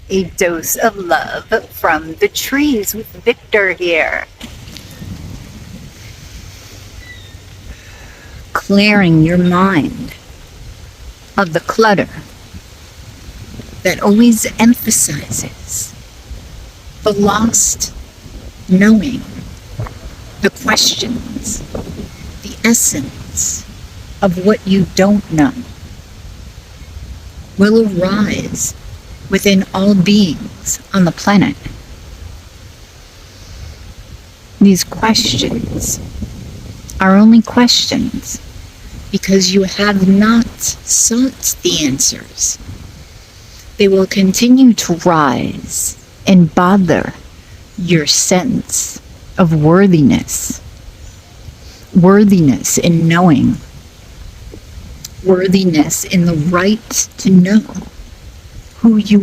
A dose of love from the trees with Victor here. Clearing your mind of the clutter that always emphasizes the lost knowing, the questions, the essence of what you don't know will arise within all beings on the planet. These questions are only questions because you have not sought the answers. They will continue to rise and bother your sense of worthiness. Worthiness in knowing. Worthiness in the right to know who you